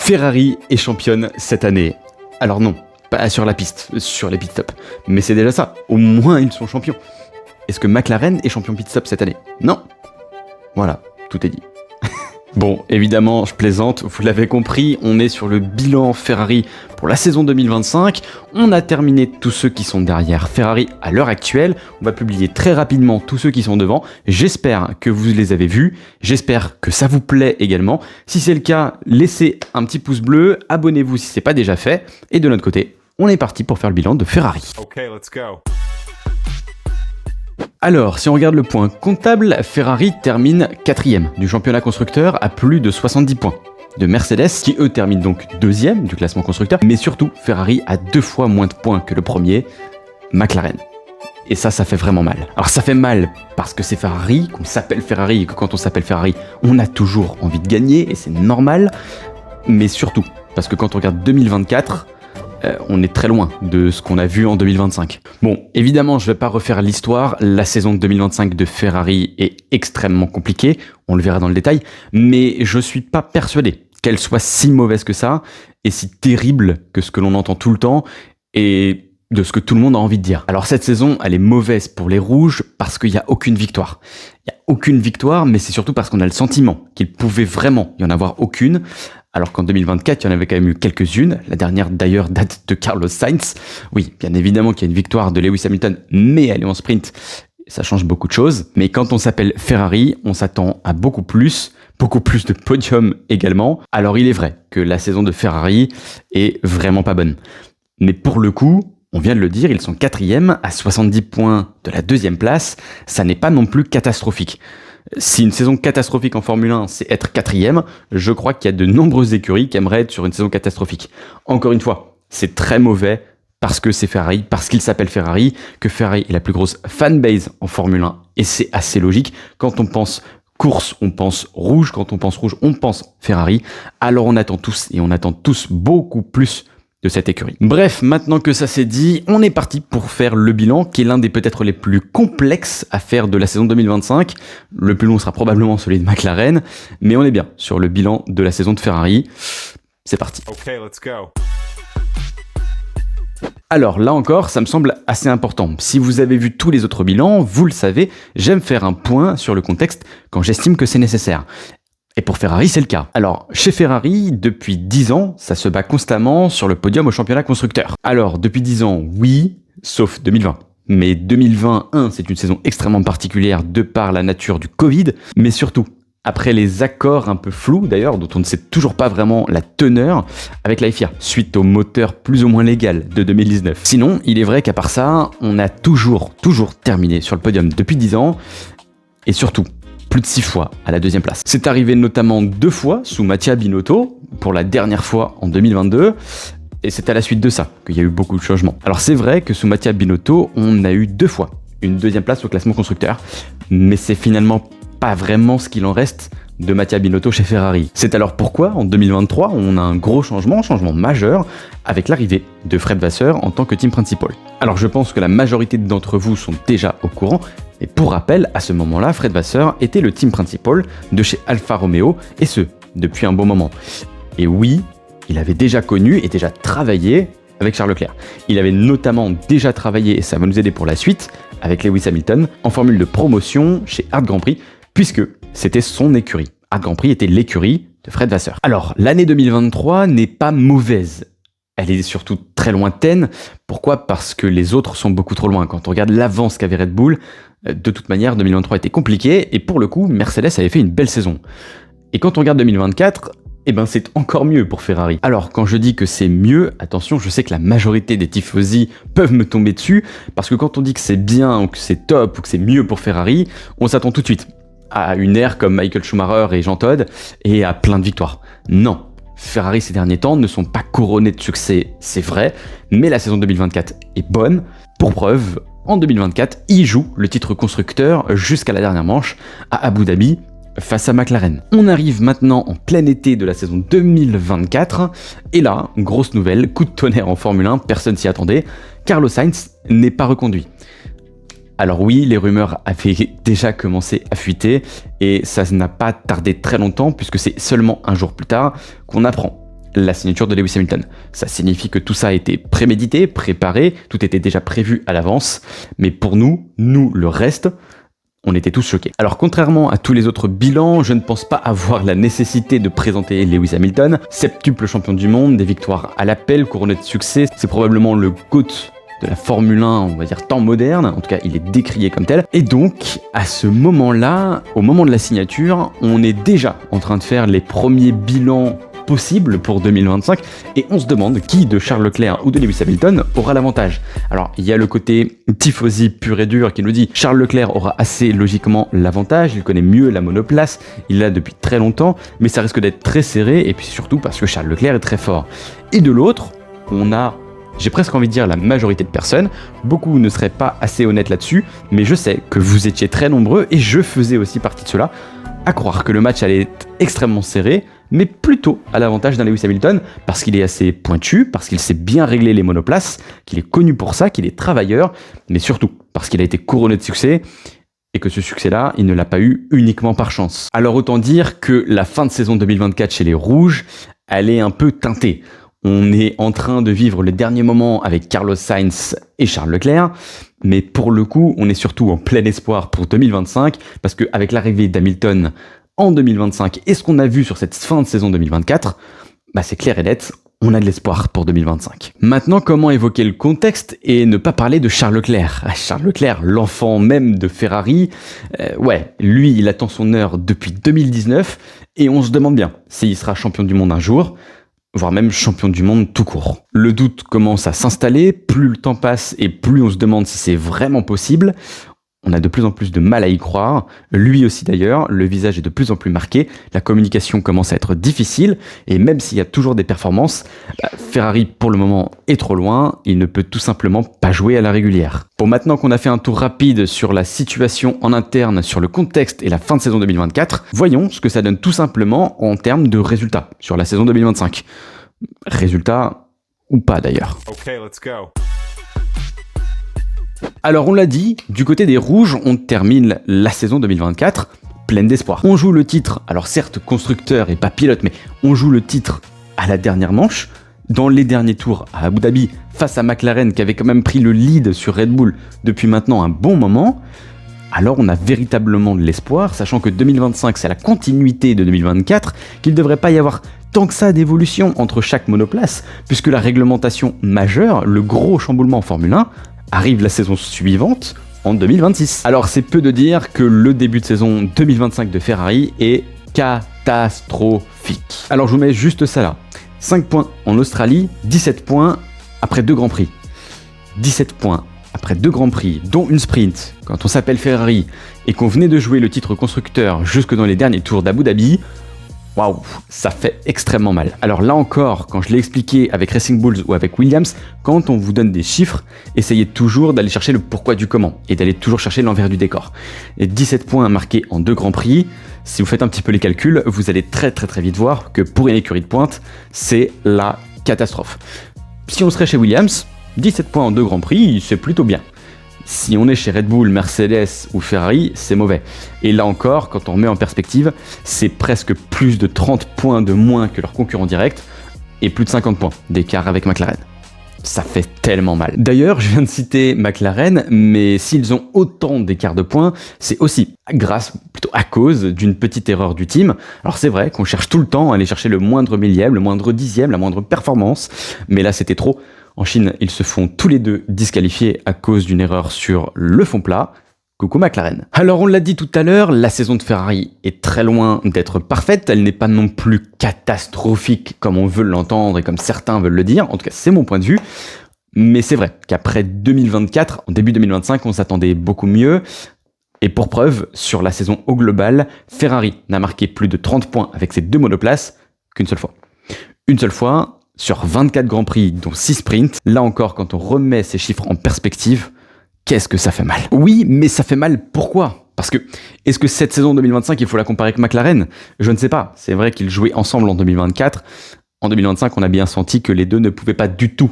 Ferrari est championne cette année. Alors non, pas sur la piste, sur les pit-stops. Mais c'est déjà ça, au moins ils sont champions. Est-ce que McLaren est champion pit-stop cette année? Non. Voilà, tout est dit. Bon, évidemment, je plaisante, vous l'avez compris, on est sur le bilan Ferrari pour la saison 2025. On a terminé tous ceux qui sont derrière Ferrari à l'heure actuelle. On va publier très rapidement tous ceux qui sont devant. J'espère que vous les avez vus. J'espère que ça vous plaît également. Si c'est le cas, laissez un petit pouce bleu, abonnez-vous si c'est pas déjà fait. Et de notre côté, on est parti pour faire le bilan de Ferrari. Okay, let's go. Alors, si on regarde le point comptable, Ferrari termine 4ème du championnat constructeur à plus de 70 points. De Mercedes, qui eux terminent donc 2ème du classement constructeur, mais surtout, Ferrari a 2 fois moins de points que le premier, McLaren. Et ça fait vraiment mal. Alors ça fait mal parce que c'est Ferrari, qu'on s'appelle Ferrari, et que quand on s'appelle Ferrari, on a toujours envie de gagner, et c'est normal, mais surtout, parce que quand on regarde 2024, on est très loin de ce qu'on a vu en 2025. Bon, évidemment, je vais pas refaire l'histoire. La saison de 2025 de Ferrari est extrêmement compliquée. On le verra dans le détail. Mais je suis pas persuadé qu'elle soit si mauvaise que ça et si terrible que ce que l'on entend tout le temps et de ce que tout le monde a envie de dire. Alors cette saison, elle est mauvaise pour les rouges parce qu'il n'y a aucune victoire. Il n'y a aucune victoire, mais c'est surtout parce qu'on a le sentiment qu'il pouvait vraiment y en avoir aucune. Alors qu'en 2024, il y en avait quand même eu quelques-unes. La dernière, d'ailleurs, date de Carlos Sainz. Oui, bien évidemment qu'il y a une victoire de Lewis Hamilton, mais elle est en sprint. Ça change beaucoup de choses. Mais quand on s'appelle Ferrari, on s'attend à beaucoup plus de podiums également. Alors il est vrai que la saison de Ferrari est vraiment pas bonne. Mais pour le coup, on vient de le dire, ils sont 4e à 70 points de la 2e place. Ça n'est pas non plus catastrophique. Si une saison catastrophique en Formule 1, c'est être 4e, je crois qu'il y a de nombreuses écuries qui aimeraient être sur une saison catastrophique. Encore une fois, c'est très mauvais parce que c'est Ferrari, parce qu'il s'appelle Ferrari, que Ferrari est la plus grosse fanbase en Formule 1. Et c'est assez logique. Quand on pense course, on pense rouge. Quand on pense rouge, on pense Ferrari. Alors on attend tous beaucoup plus de cette écurie. Bref, maintenant que ça c'est dit, on est parti pour faire le bilan, qui est l'un des peut-être les plus complexes à faire de la saison 2025. Le plus long sera probablement celui de McLaren, mais on est bien sur le bilan de la saison de Ferrari. C'est parti. Okay, let's go. Alors là encore, ça me semble assez important. Si vous avez vu tous les autres bilans, vous le savez, j'aime faire un point sur le contexte quand j'estime que c'est nécessaire. Et pour Ferrari, c'est le cas. Alors, chez Ferrari, depuis 10 ans, ça se bat constamment sur le podium au championnat constructeur. Alors, depuis 10 ans, oui, sauf 2020. Mais 2021, c'est une saison extrêmement particulière de par la nature du Covid, mais surtout, après les accords un peu flous d'ailleurs, dont on ne sait toujours pas vraiment la teneur avec la FIA, suite au moteur plus ou moins légal de 2019. Sinon, il est vrai qu'à part ça, on a toujours terminé sur le podium depuis 10 ans, et surtout, plus de 6 fois à la 2e place. C'est arrivé notamment 2 fois sous Mattia Binotto, pour la dernière fois en 2022, et c'est à la suite de ça qu'il y a eu beaucoup de changements. Alors c'est vrai que sous Mattia Binotto, on a eu 2 fois une 2e place au classement constructeur, mais c'est finalement pas vraiment ce qu'il en reste de Mattia Binotto chez Ferrari. C'est alors pourquoi, en 2023, on a un gros changement majeur, avec l'arrivée de Fred Vasseur en tant que team principal. Alors je pense que la majorité d'entre vous sont déjà au courant, et pour rappel, à ce moment-là, Fred Vasseur était le team principal de chez Alfa Romeo, et ce, depuis un bon moment. Et oui, il avait déjà connu et déjà travaillé avec Charles Leclerc. Il avait notamment déjà travaillé, et ça va nous aider pour la suite, avec Lewis Hamilton, en formule de promotion chez Art Grand Prix, puisque c'était son écurie. Art Grand Prix était l'écurie de Fred Vasseur. Alors, l'année 2023 n'est pas mauvaise. Elle est surtout très lointaine. Pourquoi ? Parce que les autres sont beaucoup trop loin. Quand on regarde l'avance qu'avait Red Bull, de toute manière, 2023 était compliqué, et pour le coup, Mercedes avait fait une belle saison. Et quand on regarde 2024, c'est encore mieux pour Ferrari. Alors, quand je dis que c'est mieux, attention, je sais que la majorité des tifosi peuvent me tomber dessus, parce que quand on dit que c'est bien, ou que c'est top, ou que c'est mieux pour Ferrari, on s'attend tout de suite à une ère comme Michael Schumacher et Jean Todt, et à plein de victoires. Non, Ferrari ces derniers temps ne sont pas couronnés de succès, c'est vrai, mais la saison 2024 est bonne. Pour preuve, en 2024, ils jouent le titre constructeur jusqu'à la dernière manche à Abu Dhabi face à McLaren. On arrive maintenant en plein été de la saison 2024, et là, grosse nouvelle, coup de tonnerre en Formule 1, personne s'y attendait, Carlos Sainz n'est pas reconduit. Alors oui, les rumeurs avaient déjà commencé à fuiter, et ça n'a pas tardé très longtemps, puisque c'est seulement un jour plus tard qu'on apprend la signature de Lewis Hamilton. Ça signifie que tout ça a été prémédité, préparé, tout était déjà prévu à l'avance, mais pour nous, le reste, on était tous choqués. Alors contrairement à tous les autres bilans, je ne pense pas avoir la nécessité de présenter Lewis Hamilton, septuple champion du monde, des victoires à l'appel, couronné de succès, c'est probablement le GOAT de la Formule 1, on va dire temps moderne, en tout cas il est décrié comme tel. Et donc, à ce moment-là, au moment de la signature, on est déjà en train de faire les premiers bilans possible pour 2025 et on se demande qui de Charles Leclerc ou de Lewis Hamilton aura l'avantage. Alors il y a le côté tifosi pur et dur qui nous dit Charles Leclerc aura assez logiquement l'avantage, il connaît mieux la monoplace, il l'a depuis très longtemps, mais ça risque d'être très serré et puis surtout parce que Charles Leclerc est très fort. Et de l'autre, on a, j'ai presque envie de dire la majorité de personnes, beaucoup ne seraient pas assez honnêtes là-dessus, mais je sais que vous étiez très nombreux et je faisais aussi partie de cela, à croire que le match allait être extrêmement serré, mais plutôt à l'avantage d'un Lewis Hamilton, parce qu'il est assez pointu, parce qu'il sait bien régler les monoplaces, qu'il est connu pour ça, qu'il est travailleur, mais surtout parce qu'il a été couronné de succès, et que ce succès-là, il ne l'a pas eu uniquement par chance. Alors autant dire que la fin de saison 2024 chez les Rouges, elle est un peu teintée. On est en train de vivre les derniers moments avec Carlos Sainz et Charles Leclerc, mais pour le coup, on est surtout en plein espoir pour 2025, parce qu'avec l'arrivée d'Hamilton en 2025 et ce qu'on a vu sur cette fin de saison 2024, c'est clair et net, on a de l'espoir pour 2025. Maintenant, comment évoquer le contexte et ne pas parler de Charles Leclerc ? Charles Leclerc, l'enfant même de Ferrari, lui, il attend son heure depuis 2019 et on se demande bien s'il sera champion du monde un jour, voire même champion du monde tout court. Le doute commence à s'installer, plus le temps passe et plus on se demande si c'est vraiment possible. On a de plus en plus de mal à y croire, lui aussi d'ailleurs, le visage est de plus en plus marqué, la communication commence à être difficile, et même s'il y a toujours des performances, Ferrari pour le moment est trop loin, il ne peut tout simplement pas jouer à la régulière. Bon, maintenant qu'on a fait un tour rapide sur la situation en interne, sur le contexte et la fin de saison 2024, voyons ce que ça donne tout simplement en termes de résultats sur la saison 2025. Résultats ou pas d'ailleurs. Okay, let's go. Alors on l'a dit, du côté des Rouges, on termine la saison 2024 pleine d'espoir. On joue le titre, alors certes constructeur et pas pilote, mais on joue le titre à la dernière manche, dans les derniers tours à Abu Dhabi, face à McLaren qui avait quand même pris le lead sur Red Bull depuis maintenant un bon moment. Alors on a véritablement de l'espoir, sachant que 2025 c'est la continuité de 2024, qu'il ne devrait pas y avoir tant que ça d'évolution entre chaque monoplace, puisque la réglementation majeure, le gros chamboulement en Formule 1, arrive la saison suivante, en 2026. Alors c'est peu de dire que le début de saison 2025 de Ferrari est catastrophique. Alors je vous mets juste ça là. 5 points en Australie, 17 points après 2 Grands Prix. 17 points après 2 Grands Prix, dont une sprint, quand on s'appelle Ferrari, et qu'on venait de jouer le titre constructeur jusque dans les derniers tours d'Abu Dhabi, waouh, ça fait extrêmement mal. Alors là encore, quand je l'ai expliqué avec Racing Bulls ou avec Williams, quand on vous donne des chiffres, essayez toujours d'aller chercher le pourquoi du comment et d'aller toujours chercher l'envers du décor. Et 17 points marqués en 2 Grands Prix, si vous faites un petit peu les calculs, vous allez très vite voir que pour une écurie de pointe, c'est la catastrophe. Si on serait chez Williams, 17 points en 2 Grands Prix, c'est plutôt bien. Si on est chez Red Bull, Mercedes ou Ferrari, c'est mauvais. Et là encore, quand on remet en perspective, c'est presque plus de 30 points de moins que leurs concurrents directs et plus de 50 points d'écart avec McLaren. Ça fait tellement mal. D'ailleurs, je viens de citer McLaren, mais s'ils ont autant d'écart de points, c'est aussi plutôt à cause d'une petite erreur du team. Alors c'est vrai qu'on cherche tout le temps à aller chercher le moindre millième, le moindre dixième, la moindre performance, mais là c'était trop. En Chine, ils se font tous les deux disqualifiés à cause d'une erreur sur le fond plat. Coucou McLaren. Alors on l'a dit tout à l'heure, la saison de Ferrari est très loin d'être parfaite, elle n'est pas non plus catastrophique comme on veut l'entendre et comme certains veulent le dire, en tout cas c'est mon point de vue. Mais c'est vrai qu'après 2024, en début 2025, on s'attendait beaucoup mieux. Et pour preuve, sur la saison au global, Ferrari n'a marqué plus de 30 points avec ses 2 monoplaces qu'une seule fois. Une seule fois, sur 24 Grands Prix, dont 6 sprints. Là encore, quand on remet ces chiffres en perspective, qu'est-ce que ça fait mal. Oui, mais ça fait mal, pourquoi ? Parce que, est-ce que cette saison 2025, il faut la comparer avec McLaren ? Je ne sais pas. C'est vrai qu'ils jouaient ensemble en 2024. En 2025, on a bien senti que les deux ne pouvaient pas du tout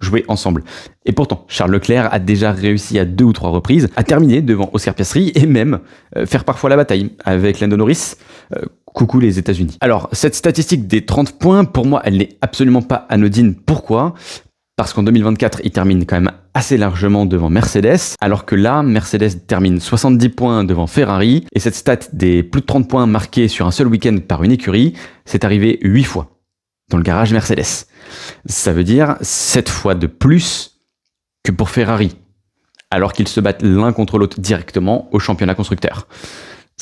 jouer ensemble. Et pourtant, Charles Leclerc a déjà réussi à 2 ou 3 reprises à terminer devant Oscar Piastri et même faire parfois la bataille avec Lando Norris, Coucou les États-Unis. Alors, cette statistique des 30 points, pour moi, elle n'est absolument pas anodine. Pourquoi ? Parce qu'en 2024, il termine quand même assez largement devant Mercedes, alors que là, Mercedes termine 70 points devant Ferrari, et cette stat des plus de 30 points marqués sur un seul week-end par une écurie, c'est arrivé 8 fois dans le garage Mercedes. Ça veut dire 7 fois de plus que pour Ferrari, alors qu'ils se battent l'un contre l'autre directement au championnat constructeur.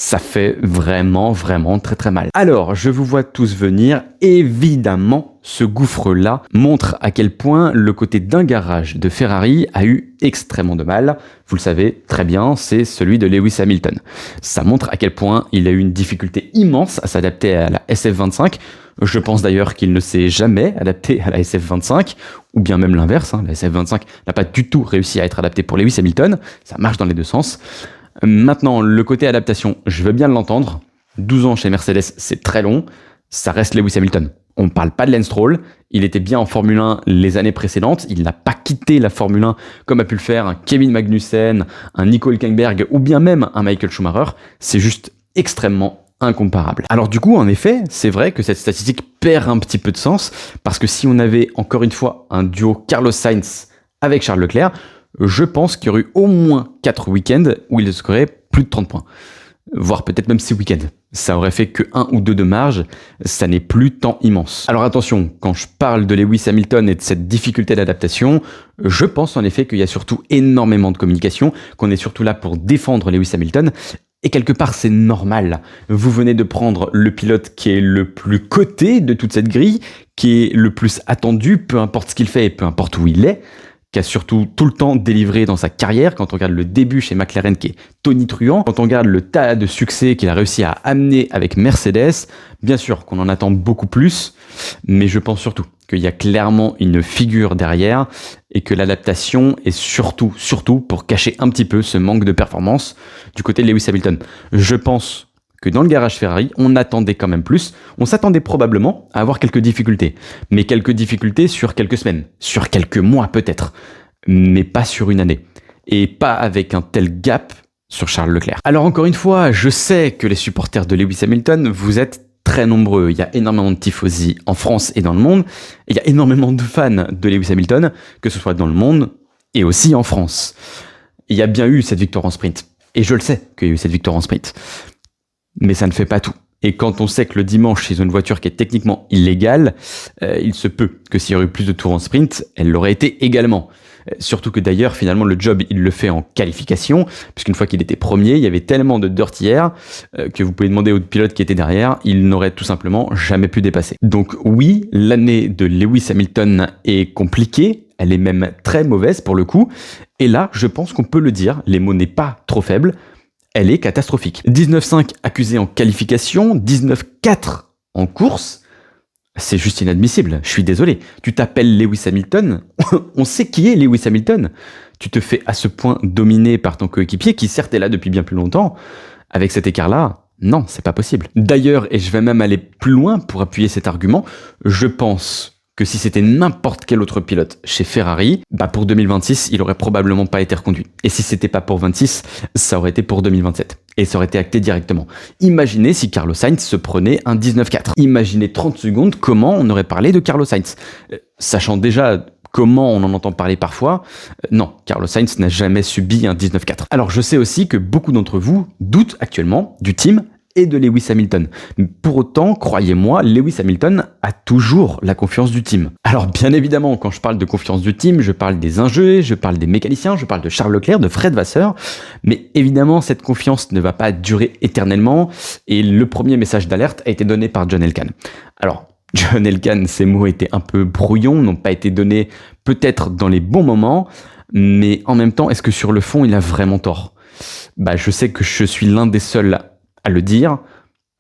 Ça fait vraiment très très mal. Alors, je vous vois tous venir. Évidemment, ce gouffre-là montre à quel point le côté d'un garage de Ferrari a eu extrêmement de mal. Vous le savez très bien, c'est celui de Lewis Hamilton. Ça montre à quel point il a eu une difficulté immense à s'adapter à la SF25. Je pense d'ailleurs qu'il ne s'est jamais adapté à la SF25, ou bien même l'inverse. La SF25 n'a pas du tout réussi à être adaptée pour Lewis Hamilton. Ça marche dans les deux sens. Maintenant, le côté adaptation, je veux bien l'entendre. 12 ans chez Mercedes, c'est très long. Ça reste Lewis Hamilton. On ne parle pas de Lance Stroll. Il était bien en Formule 1 les années précédentes. Il n'a pas quitté la Formule 1 comme a pu le faire un Kevin Magnussen, un Nico Hülkenberg ou bien même un Michael Schumacher. C'est juste extrêmement incomparable. Alors du coup, en effet, c'est vrai que cette statistique perd un petit peu de sens parce que si on avait encore une fois un duo Carlos Sainz avec Charles Leclerc, je pense qu'il y aurait eu au moins 4 week-ends où il scorerait plus de 30 points. Voire peut-être même 6 week-ends. Ça aurait fait que 1 ou 2 de marge, ça n'est plus tant immense. Alors attention, quand je parle de Lewis Hamilton et de cette difficulté d'adaptation, je pense en effet qu'il y a surtout énormément de communication, qu'on est surtout là pour défendre Lewis Hamilton, et quelque part c'est normal. Vous venez de prendre le pilote qui est le plus coté de toute cette grille, qui est le plus attendu, peu importe ce qu'il fait et peu importe où il est, qui a surtout tout le temps délivré dans sa carrière, quand on regarde le début chez McLaren qui est tonitruant, quand on regarde le tas de succès qu'il a réussi à amener avec Mercedes, bien sûr qu'on en attend beaucoup plus, mais je pense surtout qu'il y a clairement une figure derrière et que l'adaptation est surtout pour cacher un petit peu ce manque de performance du côté de Lewis Hamilton. Je pense que dans le garage Ferrari, on attendait quand même plus. On s'attendait probablement à avoir quelques difficultés. Mais quelques difficultés sur quelques semaines, sur quelques mois peut-être. Mais pas sur une année. Et pas avec un tel gap sur Charles Leclerc. Alors encore une fois, je sais que les supporters de Lewis Hamilton, vous êtes très nombreux. Il y a énormément de tifosi en France et dans le monde. Il y a énormément de fans de Lewis Hamilton, que ce soit dans le monde et aussi en France. Il y a bien eu cette victoire en sprint. Et je le sais qu'il y a eu cette victoire en sprint. Mais ça ne fait pas tout. Et quand on sait que le dimanche, ils ont une voiture qui est techniquement illégale, il se peut que s'il y aurait eu plus de tours en sprint, elle l'aurait été également. Surtout que d'ailleurs, finalement, le job, il le fait en qualification, puisqu'une fois qu'il était premier, il y avait tellement de dirty air que vous pouvez demander au pilote qui était derrière, il n'aurait tout simplement jamais pu dépasser. Donc oui, l'année de Lewis Hamilton est compliquée, elle est même très mauvaise pour le coup, et là, je pense qu'on peut le dire, les mots n'est pas trop faible, elle est catastrophique. 19,5 accusé en qualification, 19,4 en course, c'est juste inadmissible, je suis désolé. Tu t'appelles Lewis Hamilton, on sait qui est Lewis Hamilton. Tu te fais à ce point dominer par ton coéquipier, qui certes est là depuis bien plus longtemps. Avec cet écart-là, non, c'est pas possible. D'ailleurs, et je vais même aller plus loin pour appuyer cet argument, je pense que si c'était n'importe quel autre pilote chez Ferrari, pour 2026, il aurait probablement pas été reconduit. Et si c'était pas pour 26, ça aurait été pour 2027. Et ça aurait été acté directement. Imaginez si Carlos Sainz se prenait un 19,4. Imaginez 30 secondes comment on aurait parlé de Carlos Sainz. Sachant déjà comment on en entend parler parfois, non, Carlos Sainz n'a jamais subi un 19,4. Alors je sais aussi que beaucoup d'entre vous doutent actuellement du team et de Lewis Hamilton. Pour autant, croyez-moi, Lewis Hamilton a toujours la confiance du team. Alors bien évidemment, quand je parle de confiance du team, je parle des ingénieurs, je parle des mécaniciens, je parle de Charles Leclerc, de Fred Vasseur, mais évidemment, cette confiance ne va pas durer éternellement, et le premier message d'alerte a été donné par John Elkann. Alors, John Elkann, ces mots étaient un peu brouillons, n'ont pas été donnés peut-être dans les bons moments, mais en même temps, est-ce que sur le fond, il a vraiment tort ? Je sais que je suis l'un des seuls à le dire,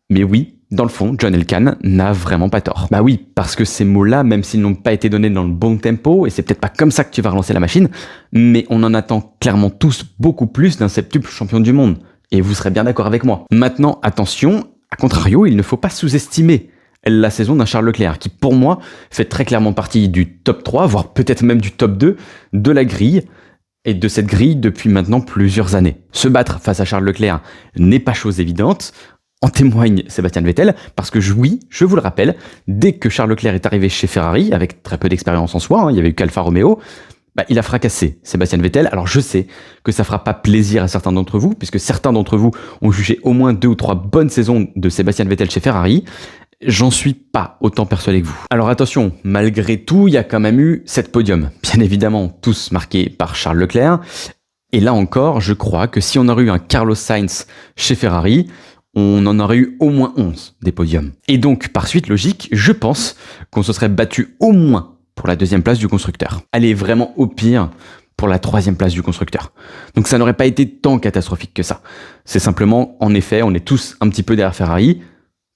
mais oui, dans le fond, John Elkann n'a vraiment pas tort. Oui, parce que ces mots-là, même s'ils n'ont pas été donnés dans le bon tempo, et c'est peut-être pas comme ça que tu vas relancer la machine, mais on en attend clairement tous beaucoup plus d'un septuple champion du monde. Et vous serez bien d'accord avec moi. Maintenant, attention, à contrario, il ne faut pas sous-estimer la saison d'un Charles Leclerc, qui pour moi fait très clairement partie du top 3, voire peut-être même du top 2 de la grille, et de cette grille depuis maintenant plusieurs années. Se battre face à Charles Leclerc n'est pas chose évidente. En témoigne Sébastien Vettel, parce que oui, je vous le rappelle, dès que Charles Leclerc est arrivé chez Ferrari, avec très peu d'expérience en soi, il y avait eu qu'Alfa Romeo, il a fracassé Sébastien Vettel. Alors je sais que ça fera pas plaisir à certains d'entre vous, puisque certains d'entre vous ont jugé au moins 2 ou 3 bonnes saisons de Sébastien Vettel chez Ferrari. J'en suis pas autant persuadé que vous. Alors attention, malgré tout, il y a quand même eu 7 podiums. Bien évidemment, tous marqués par Charles Leclerc. Et là encore, je crois que si on aurait eu un Carlos Sainz chez Ferrari, on en aurait eu au moins 11 des podiums. Et donc, par suite logique, je pense qu'on se serait battu au moins pour la 2e place du constructeur. Allez, vraiment au pire, pour la 3e place du constructeur. Donc ça n'aurait pas été tant catastrophique que ça. C'est simplement, en effet, on est tous un petit peu derrière Ferrari.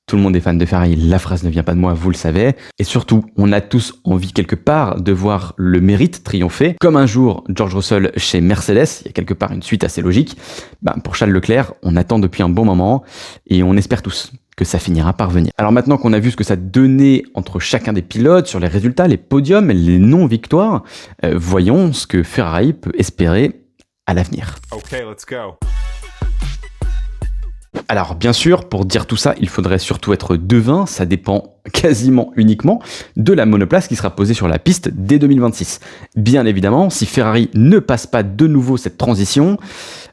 Tout le monde est fan de Ferrari, la phrase ne vient pas de moi, vous le savez. Et surtout, on a tous envie quelque part de voir le mérite triompher. Comme un jour George Russell chez Mercedes, il y a quelque part une suite assez logique. Pour Charles Leclerc, on attend depuis un bon moment et on espère tous que ça finira par venir. Alors maintenant qu'on a vu ce que ça donnait entre chacun des pilotes, sur les résultats, les podiums, les non-victoires, voyons ce que Ferrari peut espérer à l'avenir. Okay, let's go. Alors bien sûr, pour dire tout ça, il faudrait surtout être devin, ça dépend quasiment uniquement de la monoplace qui sera posée sur la piste dès 2026. Bien évidemment, si Ferrari ne passe pas de nouveau cette transition,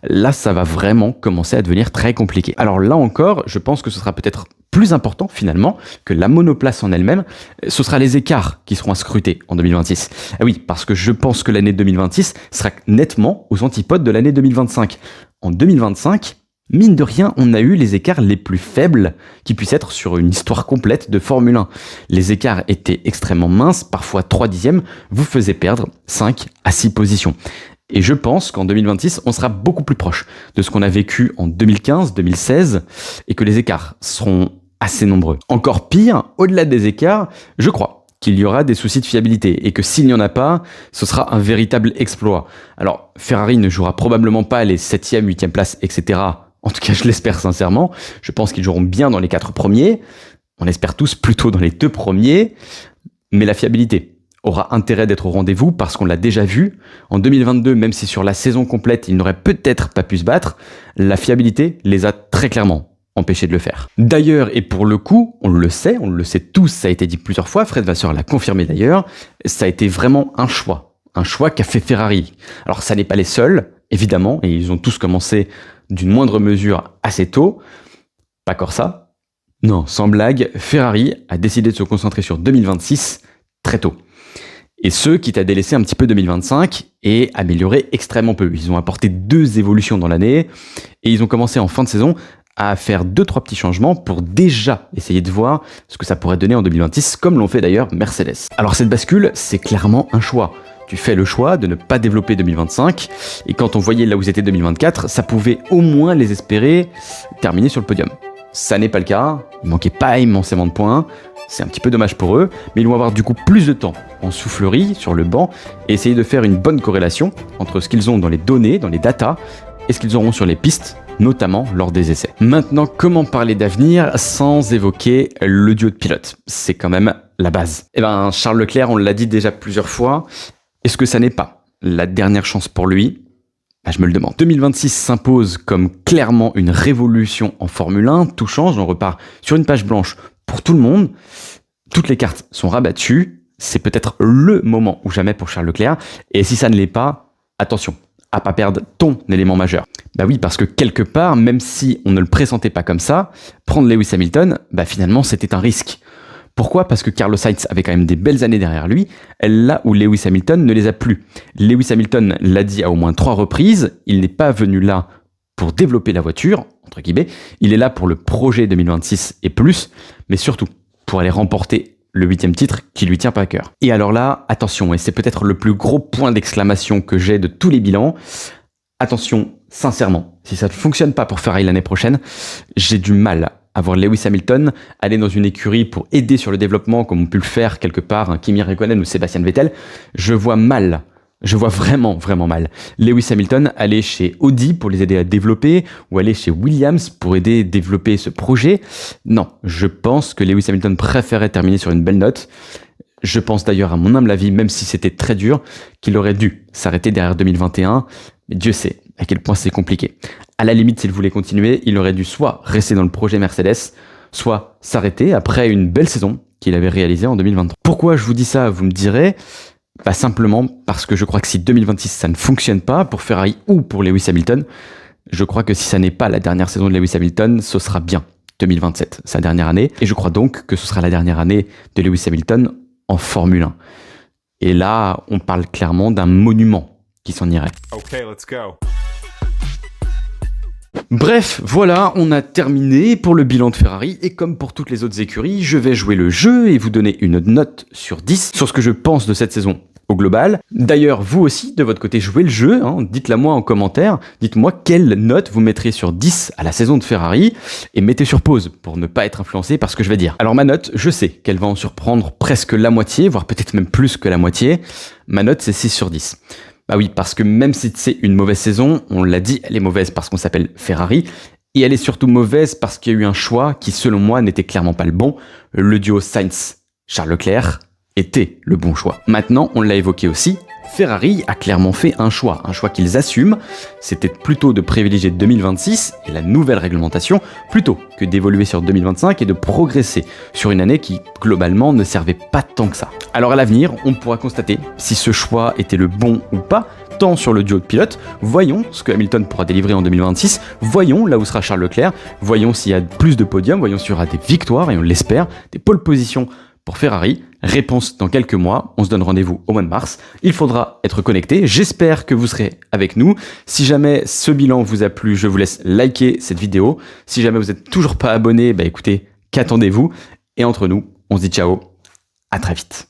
là ça va vraiment commencer à devenir très compliqué. Alors là encore, je pense que ce sera peut-être plus important finalement que la monoplace en elle-même, ce sera les écarts qui seront à scruter en 2026. Ah oui, parce que je pense que l'année 2026 sera nettement aux antipodes de l'année 2025. En 2025, mine de rien, on a eu les écarts les plus faibles qui puissent être sur une histoire complète de Formule 1. Les écarts étaient extrêmement minces, parfois 3 dixièmes, vous faisaient perdre 5 à 6 positions. Et je pense qu'en 2026, on sera beaucoup plus proche de ce qu'on a vécu en 2015, 2016, et que les écarts seront assez nombreux. Encore pire, au-delà des écarts, je crois qu'il y aura des soucis de fiabilité et que s'il n'y en a pas, ce sera un véritable exploit. Alors, Ferrari ne jouera probablement pas les 7e, 8e places, etc. En tout cas, je l'espère sincèrement. Je pense qu'ils joueront bien dans les 4 premiers. On espère tous plutôt dans les 2 premiers. Mais la fiabilité aura intérêt d'être au rendez-vous parce qu'on l'a déjà vu. En 2022, même si sur la saison complète, ils n'auraient peut-être pas pu se battre, la fiabilité les a très clairement empêchés de le faire. D'ailleurs, et pour le coup, on le sait tous, ça a été dit plusieurs fois, Fred Vasseur l'a confirmé d'ailleurs, ça a été vraiment un choix qu'a fait Ferrari. Alors ça n'est pas les seuls, évidemment, et ils ont tous commencé d'une moindre mesure assez tôt. Pas Corsa. Non, sans blague, Ferrari a décidé de se concentrer sur 2026 très tôt. Et ce, quitte à délaisser un petit peu 2025 et améliorer extrêmement peu. Ils ont apporté 2 évolutions dans l'année et ils ont commencé en fin de saison à faire 2-3 petits changements pour déjà essayer de voir ce que ça pourrait donner en 2026, comme l'ont fait d'ailleurs Mercedes. Alors cette bascule, c'est clairement un choix. Tu fais le choix de ne pas développer 2025, et quand on voyait là où ils étaient 2024, ça pouvait au moins les espérer terminer sur le podium. Ça n'est pas le cas, il manquait pas immensément de points, c'est un petit peu dommage pour eux, mais ils vont avoir du coup plus de temps en soufflerie, sur le banc, et essayer de faire une bonne corrélation entre ce qu'ils ont dans les données, dans les datas, et ce qu'ils auront sur les pistes, notamment lors des essais. Maintenant, comment parler d'avenir sans évoquer le duo de pilotes? C'est quand même la base. Charles Leclerc, on l'a dit déjà plusieurs fois, est-ce que ça n'est pas la dernière chance pour lui? Je me le demande. 2026 s'impose comme clairement une révolution en Formule 1, tout change, on repart sur une page blanche pour tout le monde, toutes les cartes sont rabattues, c'est peut-être le moment ou jamais pour Charles Leclerc, et si ça ne l'est pas, attention à pas perdre ton élément majeur. Oui, parce que quelque part, même si on ne le pressentait pas comme ça, prendre Lewis Hamilton, finalement c'était un risque. Pourquoi ? Parce que Carlos Sainz avait quand même des belles années derrière lui, là où Lewis Hamilton ne les a plus. Lewis Hamilton l'a dit à au moins 3 reprises, il n'est pas venu là pour développer la voiture, entre guillemets, il est là pour le projet 2026 et plus, mais surtout pour aller remporter le 8e titre qui lui tient pas à cœur. Et alors là, attention, et c'est peut-être le plus gros point d'exclamation que j'ai de tous les bilans, attention, sincèrement, si ça ne fonctionne pas pour Ferrari l'année prochaine, j'ai du mal à voir Lewis Hamilton aller dans une écurie pour aider sur le développement comme on peut le faire quelque part Kimi Räikkönen ou Sébastien Vettel. Je vois vraiment mal Lewis Hamilton aller chez Audi pour les aider à développer ou aller chez Williams pour aider à développer ce projet. Non, je pense que Lewis Hamilton préférait terminer sur une belle note. Je pense d'ailleurs, à mon humble avis, même si c'était très dur, qu'il aurait dû s'arrêter derrière 2021. Mais Dieu sait à quel point c'est compliqué. À la limite, s'il voulait continuer, il aurait dû soit rester dans le projet Mercedes, soit s'arrêter après une belle saison qu'il avait réalisée en 2023. Pourquoi je vous dis ça, vous me direz? Simplement parce que je crois que si 2026 ça ne fonctionne pas pour Ferrari ou pour Lewis Hamilton, je crois que si ça n'est pas la dernière saison de Lewis Hamilton, ce sera bien 2027, sa dernière année. Et je crois donc que ce sera la dernière année de Lewis Hamilton en Formule 1. Et là, on parle clairement d'un monument qui s'en irait. Okay, let's go. Bref, voilà, on a terminé pour le bilan de Ferrari, et comme pour toutes les autres écuries, je vais jouer le jeu et vous donner une note sur 10 sur ce que je pense de cette saison au global. D'ailleurs, vous aussi, de votre côté, jouez le jeu, dites-la moi en commentaire, dites-moi quelle note vous mettrez sur 10 à la saison de Ferrari, et mettez sur pause pour ne pas être influencé par ce que je vais dire. Alors ma note, je sais qu'elle va en surprendre presque la moitié, voire peut-être même plus que la moitié. Ma note, c'est 6 sur 10. Bah oui, parce que même si c'est une mauvaise saison, on l'a dit, elle est mauvaise parce qu'on s'appelle Ferrari, et elle est surtout mauvaise parce qu'il y a eu un choix qui, selon moi, n'était clairement pas le bon. Le duo Sainz-Charles Leclerc était le bon choix. Maintenant, on l'a évoqué aussi, Ferrari a clairement fait un choix qu'ils assument, c'était plutôt de privilégier 2026 et la nouvelle réglementation, plutôt que d'évoluer sur 2025 et de progresser sur une année qui, globalement, ne servait pas tant que ça. Alors à l'avenir, on pourra constater si ce choix était le bon ou pas, tant sur le duo de pilotes, voyons ce que Hamilton pourra délivrer en 2026, voyons là où sera Charles Leclerc, voyons s'il y a plus de podiums, voyons s'il y aura des victoires, et on l'espère, des pole positions pour Ferrari. Réponse dans quelques mois, on se donne rendez-vous au mois de mars. Il faudra être connecté, j'espère que vous serez avec nous. Si jamais ce bilan vous a plu, je vous laisse liker cette vidéo. Si jamais vous n'êtes toujours pas abonné, écoutez, qu'attendez-vous? Et entre nous, on se dit ciao, à très vite.